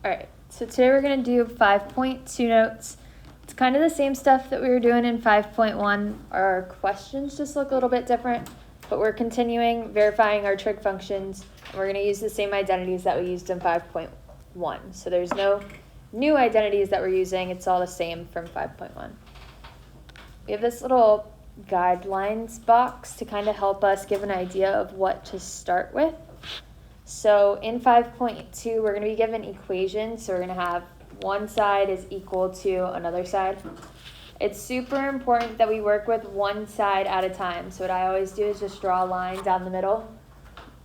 All right, so today we're going to do 5.2 notes. It's kind of the same stuff that we were doing in 5.1. Our questions just look a little bit different, but we're continuing verifying our trig functions, and we're going to use the same identities that we used in 5.1. So there's no new identities that we're using. It's all the same from 5.1. We have this little guidelines box to kind of help us give an idea of what to start with. So in 5.2, we're going to be given equations. So we're going to have one side is equal to another side. It's super important that we work with one side at a time. So what I always do is just draw a line down the middle.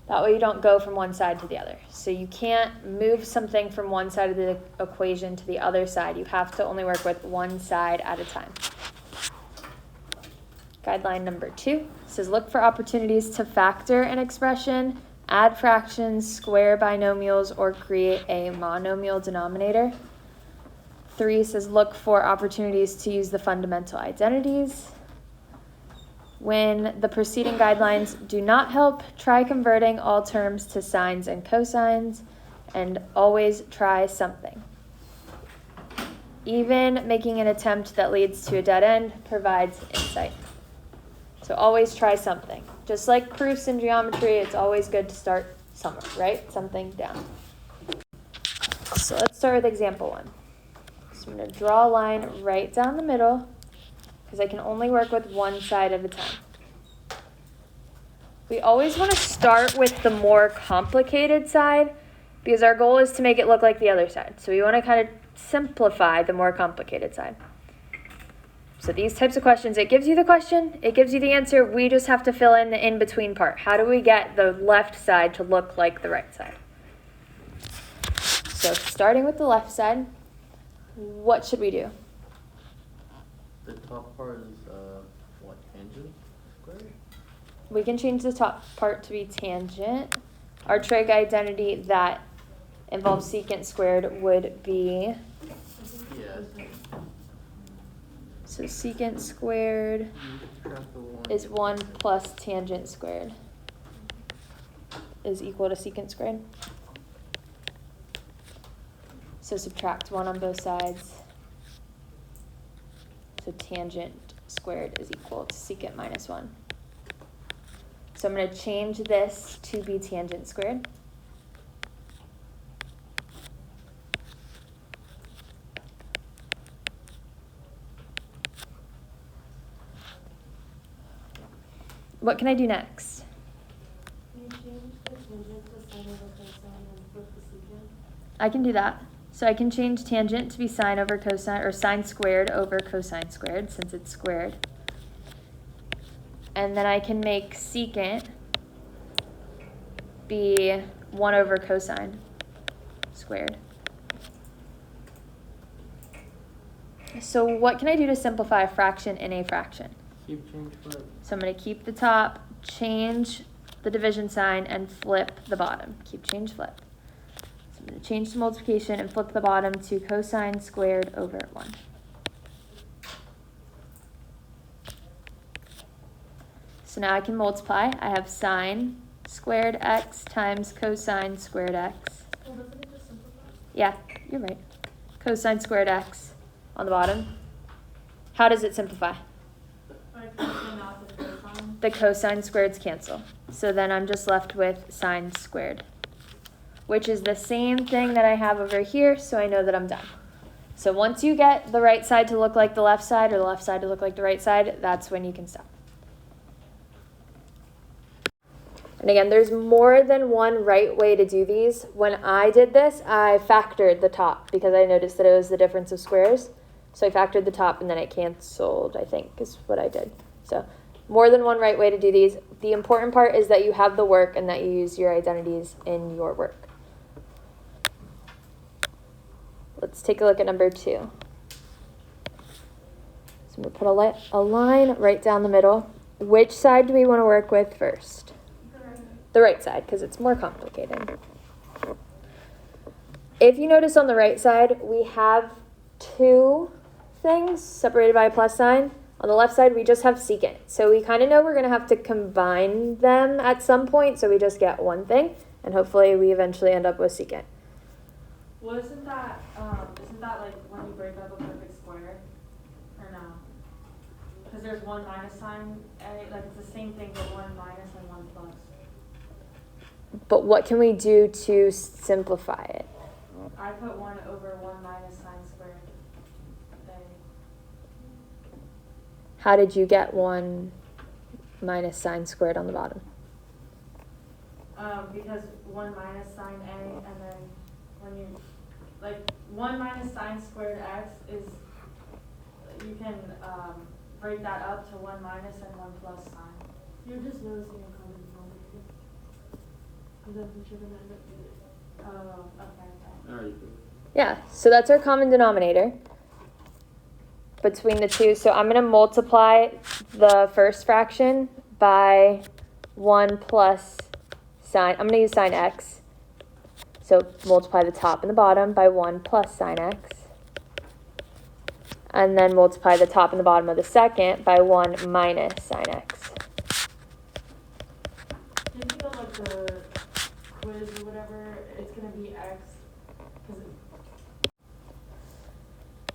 That way you don't go from one side to the other. So you can't move something from one side of the equation to the other side. You have to only work with one side at a time. Guideline number 2 says look for opportunities to factor an expression, add fractions, square binomials, or create a monomial denominator. 3 says look for opportunities to use the fundamental identities. When the preceding guidelines do not help, try converting all terms to sines and cosines, and always try something. Even making an attempt that leads to a dead end provides insight. So always try something. Just like proofs in geometry, it's always good to start somewhere, right? Something down. So let's start with example 1. So I'm going to draw a line right down the middle because I can only work with one side at a time. We always want to start with the more complicated side because our goal is to make it look like the other side. So we want to kind of simplify the more complicated side. So these types of questions, it gives you the question, it gives you the answer. We just have to fill in the in-between part. How do we get the left side to look like the right side? So starting with the left side, what should we do? The top part is, tangent squared? We can change the top part to be tangent. Our trig identity that involves secant squared would be... Yes. So secant squared is 1 plus tangent squared is equal to secant squared. So subtract 1 on both sides. So tangent squared is equal to secant minus 1. So I'm going to change this to be tangent squared. What can I do next? Can you change the tangent to sine over cosine and flip the secant? I can do that. So I can change tangent to be sine over cosine, or sine squared over cosine squared, since it's squared. And then I can make secant be 1 over cosine squared. So what can I do to simplify a fraction in a fraction? Keep change flip. So I'm going to keep the top, change the division sign, and flip the bottom. Keep change flip. So I'm going to change the multiplication and flip the bottom to cosine squared over 1. So now I can multiply. I have sine squared x times cosine squared x. Well, doesn't it just simplify? Yeah, you're right. Cosine squared x on the bottom. How does it simplify? By canceling out the cosine. The cosine squareds cancel. So then I'm just left with sine squared, which is the same thing that I have over here, so I know that I'm done. So once you get the right side to look like the left side or the left side to look like the right side, that's when you can stop. And again, there's more than one right way to do these. When I did this, I factored the top because I noticed that it was the difference of squares. So I factored the top and then it canceled, I think, is what I did. So more than one right way to do these. The important part is that you have the work and that you use your identities in your work. Let's take a look at number 2. So I'm going to put a line right down the middle. Which side do we want to work with first? The right side, because it's more complicated. If you notice on the right side, we have 2 things separated by a plus sign. On the left side, we just have secant. So we kind of know we're going to have to combine them at some point, so we just get one thing, and hopefully we eventually end up with secant. Well, isn't that like when you break up a perfect square, or no? Because there's one minus sign, like it's the same thing, but one minus and one plus. But what can we do to simplify it? I put 1 over 1 minus sine squared A. How did you get 1 minus sine squared on the bottom? Because 1 minus sine A, and then when you, like, 1 minus sine squared x is, you can break that up to 1 minus and 1 plus sine. You're just noticing a common denominator. And then the trigonometric. Oh, okay. Alright. Yeah, so that's our common denominator between the two. So I'm going to multiply the first fraction by 1 plus sine. I'm going to use sine x. So multiply the top and the bottom by 1 plus sine x. And then multiply the top and the bottom of the second by 1 minus sine x. Do you feel like the quiz or whatever, it's going to be x?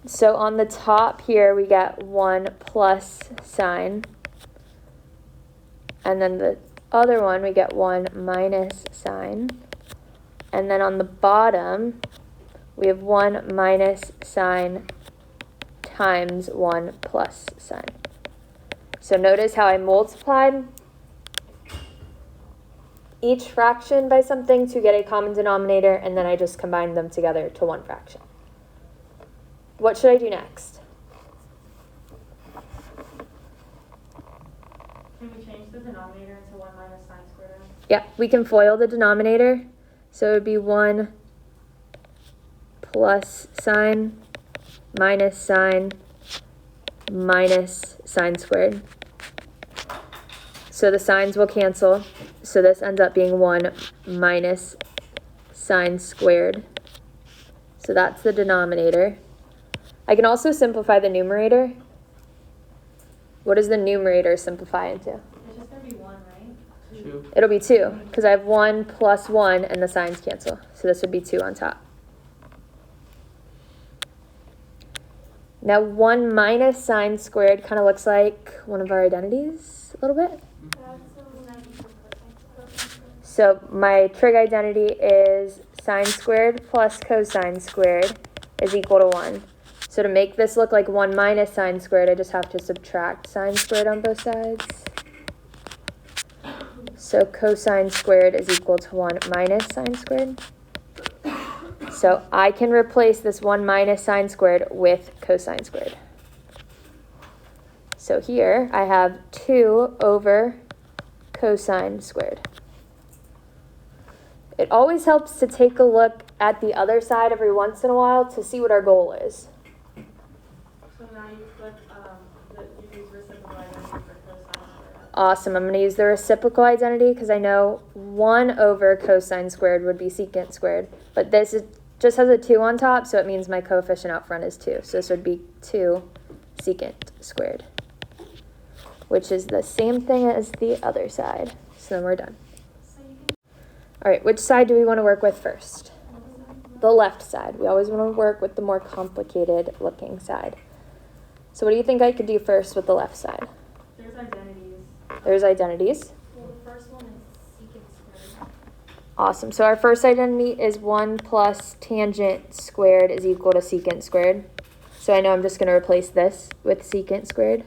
So on the top here, we get 1 plus sine. And then the other one, we get 1 minus sine. And then on the bottom, we have 1 minus sine times 1 plus sine. So notice how I multiplied each fraction by something to get a common denominator, and then I just combined them together to one fraction. What should I do next? Can we change the denominator into 1 minus sine squared x? Yeah, we can FOIL the denominator. So it would be 1 plus sine minus sine minus sine squared. So the signs will cancel. So this ends up being 1 minus sine squared. So that's the denominator. I can also simplify the numerator. What does the numerator simplify into? It's just going to be 1, right? 2. It'll be 2, because I have 1 plus 1 and the signs cancel. So this would be 2 on top. Now 1 minus sine squared kind of looks like one of our identities a little bit. So my trig identity is sine squared plus cosine squared is equal to 1. So to make this look like 1 minus sine squared, I just have to subtract sine squared on both sides. So cosine squared is equal to 1 minus sine squared. So I can replace this 1 minus sine squared with cosine squared. So here I have 2 over cosine squared. It always helps to take a look at the other side every once in a while to see what our goal is. So now you flip, you use reciprocal identity for cosine squared. Awesome. I'm going to use the reciprocal identity because I know 1 over cosine squared would be secant squared. But this just has a 2 on top, so it means my coefficient out front is 2. So this would be 2 secant squared, which is the same thing as the other side. So then we're done. All right, which side do we want to work with first? The left side. We always want to work with the more complicated looking side. So what do you think I could do first with the left side? There's identities. There's identities. Well, the first one is secant squared. Awesome. So our first identity is 1 plus tangent squared is equal to secant squared. So I know I'm just going to replace this with secant squared.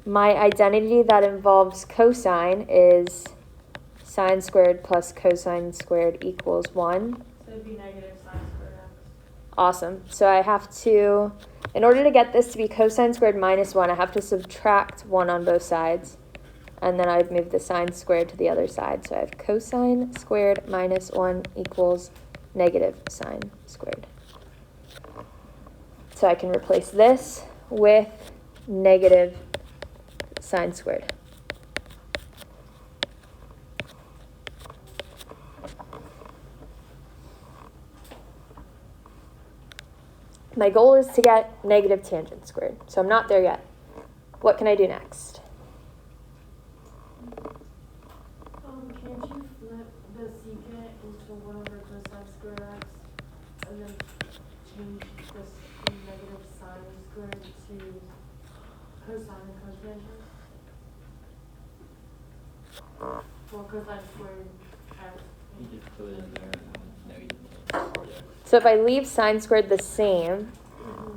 My identity that involves cosine is sine squared plus cosine squared equals 1. So it'd be negative sine squared x. Awesome. So I have to, in order to get this to be cosine squared minus 1, I have to subtract 1 on both sides. And then I'd move the sine squared to the other side. So I have cosine squared minus 1 equals negative sine squared. So I can replace this with negative sine squared. My goal is to get negative tangent squared, so I'm not there yet. What can I do next? Can't you flip the secant into 1 over cosine squared to cosine and cotangent? Well, cosine squared x. You just put it in there and now you just. So if I leave sine squared the same,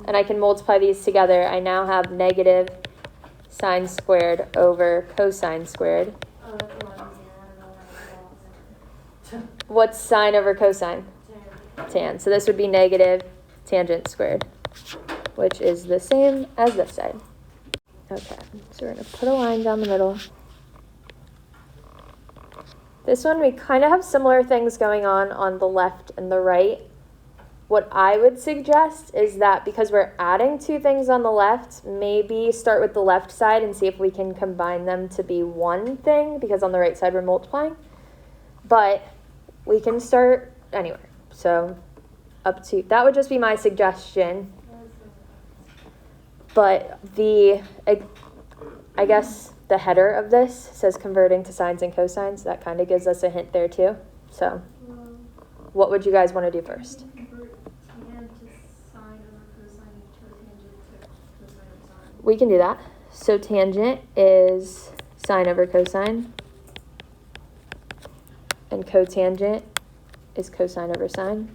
and I can multiply these together, I now have negative sine squared over cosine squared. Oh, that's a lot easier. I don't know why I did that. What's sine over cosine? Tan. So this would be negative tangent squared, which is the same as this side. Okay, so we're going to put a line down the middle. This one, we kind of have similar things going on the left and the right. What I would suggest is that because we're adding two things on the left, maybe start with the left side and see if we can combine them to be one thing, because on the right side we're multiplying. But we can start anywhere. So up to, that would just be my suggestion. But I guess the header of this says converting to sines and cosines. That kind of gives us a hint there too. So what would you guys want to do first? Convert tan to sine over cosine and cotangent to cosine over sine. We can do that. So tangent is sine over cosine. And cotangent is cosine over sine.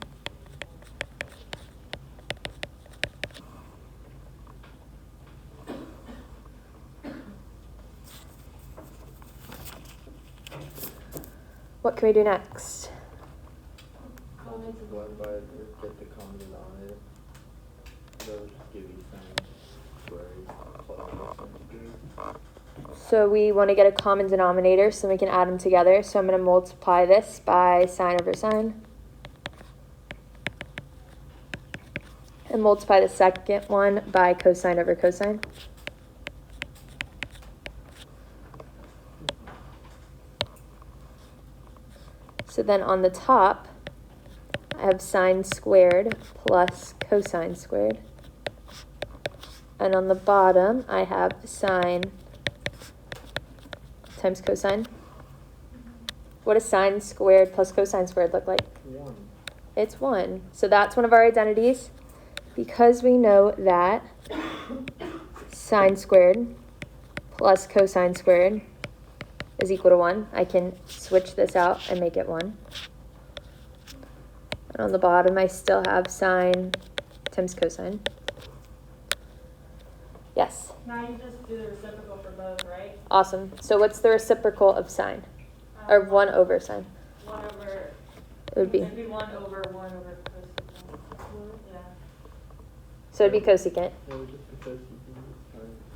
What can we do next? Multiply by or get the common denominator. That would just give you sine squared plus cosine squared. So we want to get a common denominator so we can add them together. So I'm going to multiply this by sine over sine. And multiply the second one by cosine over cosine. So then on the top, I have sine squared plus cosine squared. And on the bottom, I have sine times cosine. What does sine squared plus cosine squared look like? 1. It's 1. So that's one of our identities. Because we know that sine squared plus cosine squared is equal to 1, I can switch this out and make it 1. And on the bottom, I still have sine times cosine. Yes. Now you just do the reciprocal for both, right? Awesome. So what's the reciprocal of sine? Or 1 over sine? 1 over. It would be. It'd be 1 over cosecant. Yeah. So it'd be cosecant That would just because you can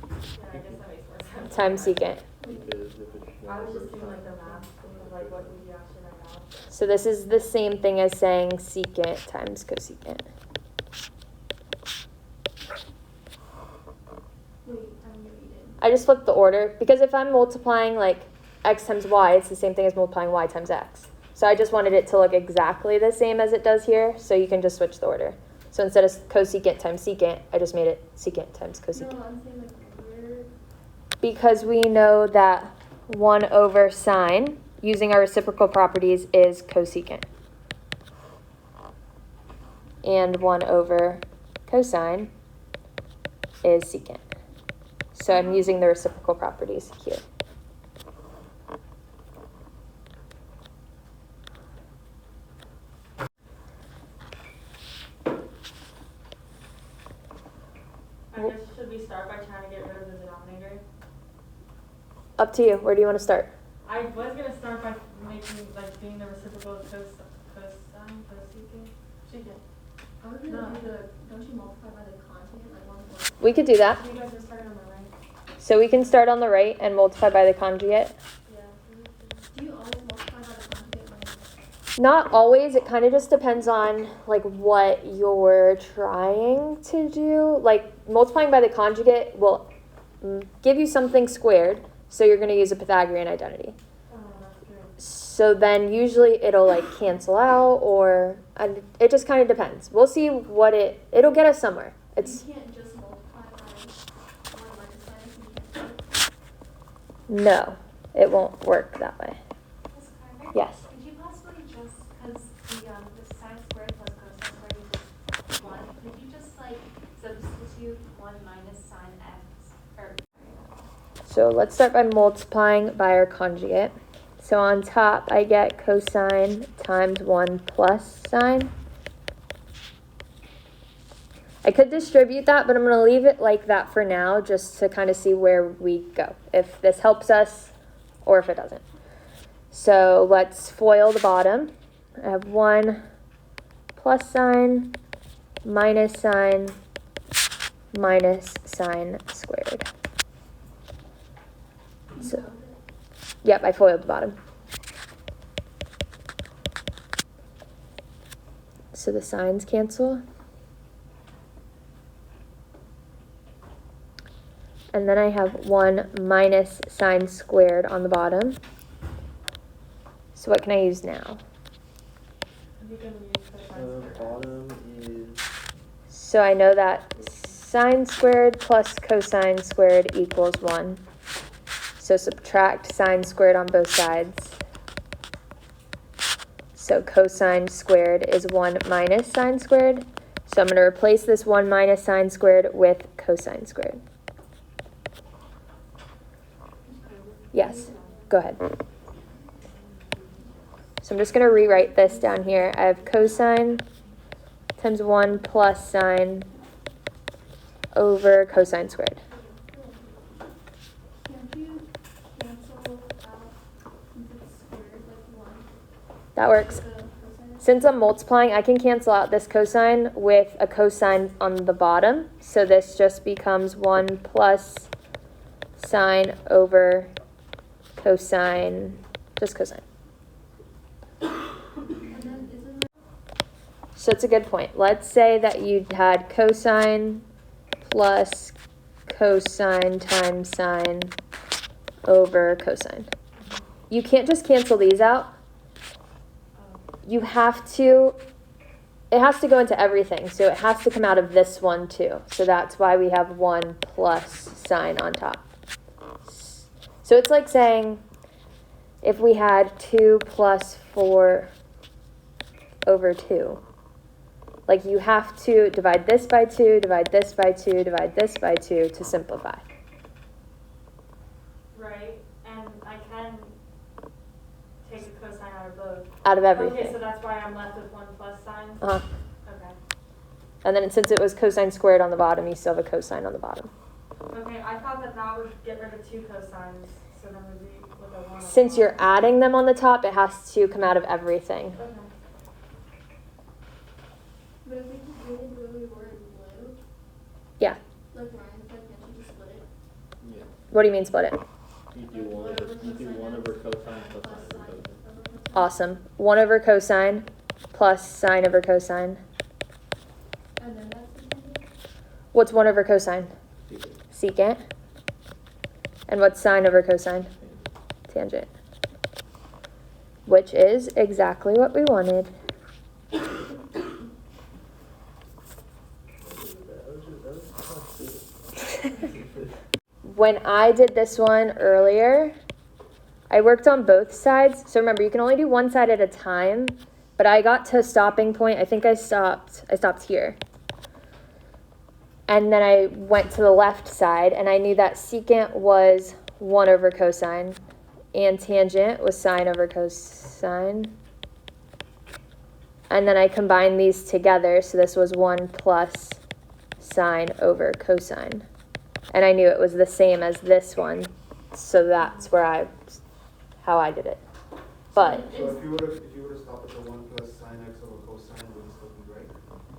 Yeah, I guess that makes more sense. times secant. because if it's 1 I was over just doing like the sine. math, of like what would you actually write out? So this is the same thing as saying secant times cosecant. Wait, I don't know what you did. I just flipped the order because if I'm multiplying like x times y, it's the same thing as multiplying y times x. So I just wanted it to look exactly the same as it does here, so you can just switch the order. So instead of cosecant times secant, I just made it secant times cosecant. No, I'm saying like where. Because we know that 1 over sine, using our reciprocal properties, is cosecant. And 1 over cosine is secant. So I'm using the reciprocal properties here. I guess should we start by trying to get rid of the denominator? Up to you. Where do you want to start? I was gonna start by making like being the reciprocal of cosecant. I was gonna do don't you multiply by the conjugate, like 1 plus? We could do that. You guys are starting on the right. So we can start on the right and multiply by the conjugate. Yeah. Do you always multiply by the conjugate when? Not always. It kind of just depends on like what you're trying to do. Like multiplying by the conjugate will give you something squared, so you're going to use a Pythagorean identity. Oh, that's good. So then usually it'll like cancel out, or it just kind of depends. We'll see what it'll get us somewhere. It's You can't just multiply by 1 minus sine, you can't do it. no, it won't work that way. Ms. Carter? Yes. Could you possibly just, because the sine squared plus cosine squared equals 1, could you just like substitute do 1 minus sine x, or So let's start by multiplying by our conjugate. So on top, I get cosine times 1 plus sine. I could distribute that, but I'm going to leave it like that for now, just to kind of see where we go, if this helps us or if it doesn't. So let's FOIL the bottom. I have 1 plus sine minus sine squared. So, yep, I FOILed the bottom. So the signs cancel. And then I have 1 minus sine squared on the bottom. So what can I use now? You can use cosine The squared. bottom is, So I know that sine squared plus cosine squared equals 1. So subtract sine squared on both sides. So cosine squared is 1 minus sine squared. So I'm going to replace this 1 minus sine squared with cosine squared. Yes, go ahead. So I'm just going to rewrite this down here. I have cosine times 1 plus sine over cosine squared. can't you cancel out since it's squared like 1? That works. The cosine? Since I'm multiplying, I can cancel out this cosine with a cosine on the bottom. So this just becomes 1 plus sine over cosine, just cosine. And then isn't So it's a good point. Let's say that you had cosine plus cosine times sine over cosine. You can't just cancel these out. You have to, it has to go into everything. So it has to come out of this one too. So that's why we have 1 plus sine on top. So it's like saying if we had 2 plus 4 over 2. Like you have to divide this by 2, divide this by 2, divide this by 2 to simplify. Right, and I can take a cosine out of both. Out of everything. Okay, so that's why I'm left with 1 plus sine? Uh-huh. Okay. And then since it was cosine squared on the bottom, you still have a cosine on the bottom. Okay, I thought that would get rid of 2 cosines, so then we'd be with a 1 on Since the you're bottom. adding them on the top, it has to come out of everything. Okay. But if we just did it the way we were in blue, Yeah. like Ryan said, can't you just split it? yeah, What do you mean split it? you do 1 over cosine plus sine over cosine. Awesome. 1 over cosine plus sine over cosine. And then that's the thing. What's 1 over cosine? Secant. And what's sine over cosine? Tangent. Which is exactly what we wanted. When I did this one earlier, I worked on both sides. So remember, you can only do one side at a time, but I got to a stopping point. I think I stopped here. And then I went to the left side, and I knew that secant was 1 over cosine, and tangent was sine over cosine. And then I combined these together, so this was 1 plus sine over cosine. And I knew it was the same as this one, so that's where how I did it. But So if you were to stop at the 1 plus sine x over cosine, would it still be right?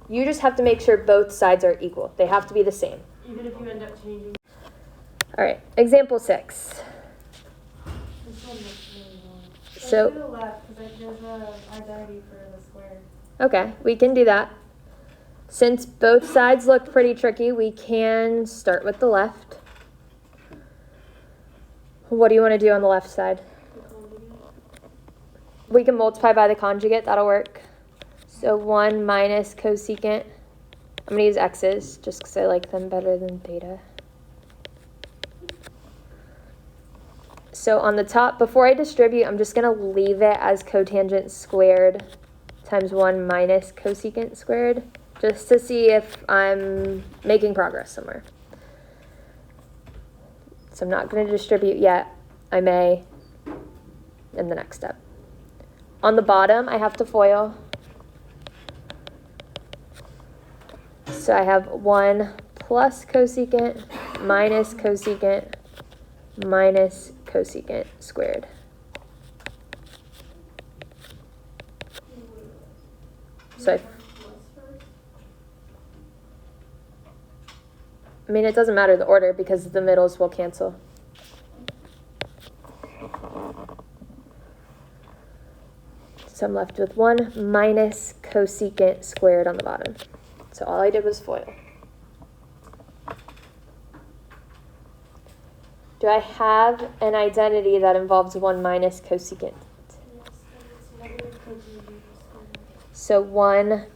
you just have to make sure both sides are equal. They have to be the same. Even if you end up changing. All right, example 6. This one looks really long. So- Let's do the left, because there's a identity for the square. Okay, we can do that. Since both sides look pretty tricky, we can start with the left. What do you want to do on the left side? We can multiply by the conjugate, that'll work. So 1 minus cosecant. I'm going to use x's just because I like them better than theta. So on the top, before I distribute, I'm just going to leave it as cotangent squared times 1 minus cosecant squared. just to see if I'm making progress somewhere. So I'm not going to distribute yet. I may in the next step. On the bottom, I have to FOIL. So I have 1 plus cosecant minus cosecant minus cosecant squared. So I mean, it doesn't matter the order because the middles will cancel. So I'm left with 1 minus cosecant squared on the bottom. So all I did was FOIL. Do I have an identity that involves 1 minus cosecant? So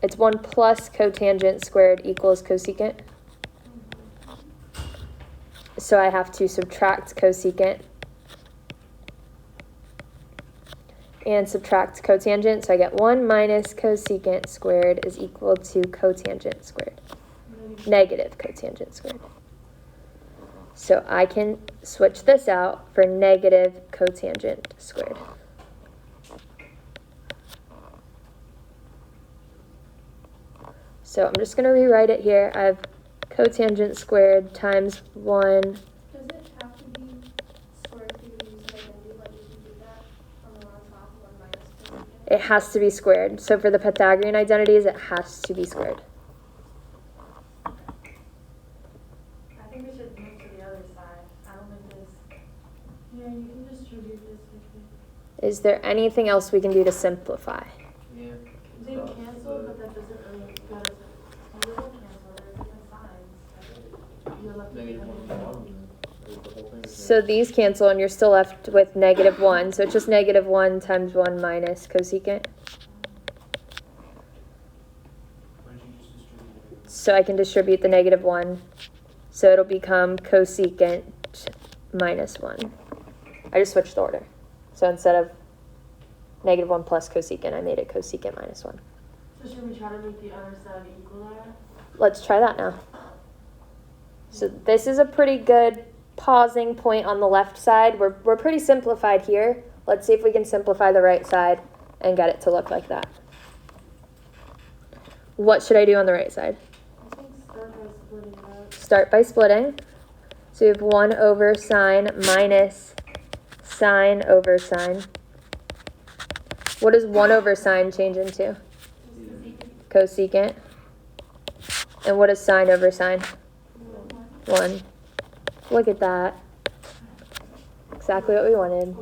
it's 1 plus cotangent squared equals cosecant. So I have to subtract cosecant and subtract cotangent. So I get 1 minus cosecant squared is equal to cotangent squared. Negative cotangent squared. So I can switch this out for negative cotangent squared. So I'm just going to rewrite it here. I have cotangent squared times 1. Does it have to be squared for you to use an identity, like you can do that on the on top, 1 minus cosecant? It has to be squared. So for the Pythagorean identities, it has to be squared. I think we should move to the other side. I don't think this. Yeah, you can distribute this with Is there anything else we can do to simplify? Yeah. They cancel, but that doesn't really get us. They don't cancel. They're different signs. You're left with Negative negative 1, one. the whole thing is So these cancel and you're still left with negative 1. So it's just negative 1 times 1 minus cosecant. Why don't you just distribute it? So I can distribute the negative 1. So it'll become cosecant minus 1. I just switched the order. So instead of negative 1 plus cosecant, I made it cosecant minus 1. So should we try to make the other side equal that? Let's try that now. So this is a pretty good pausing point on the left side. We're pretty simplified here. Let's see if we can simplify the right side and get it to look like that. What should I do on the right side? I think start by splitting it up. Start by splitting. So you have 1 over sine minus sine over sine. What does 1 over sine change into? Cosecant. And what is sine over sine? 1. Look at that. Exactly what we wanted.